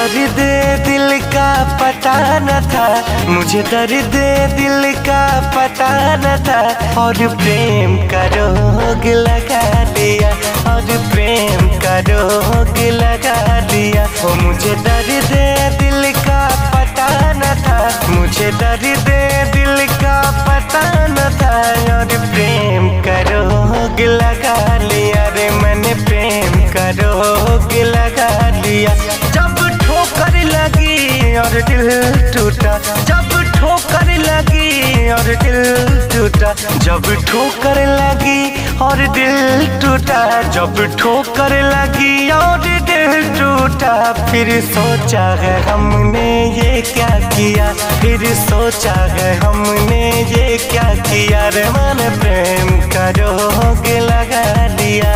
दर्द दिल का पता न था, मुझे दर्द दिल का पता न था। और प्रेम का रोग लगा दिया, और प्रेम का रोग लगा दिया। ओ मुझे दर्द दिल का पता न था, मुझे दर्द दिल का पता न था। और प्रेम का रोग लगा लिया रे, मैंने प्रेम का रोग लगा लिया। जब ठोकर लगी और दिल टूटा, जब ठोकर लगी और दिल टूटा, जब ठोकर लगी और दिल टूटा, जब ठोकर लगी और दिल टूटा। फिर सोचा है हमने ये क्या किया, फिर सोचा है हमने ये क्या किया रे। मैंने प्रेम का रोग लगा दिया।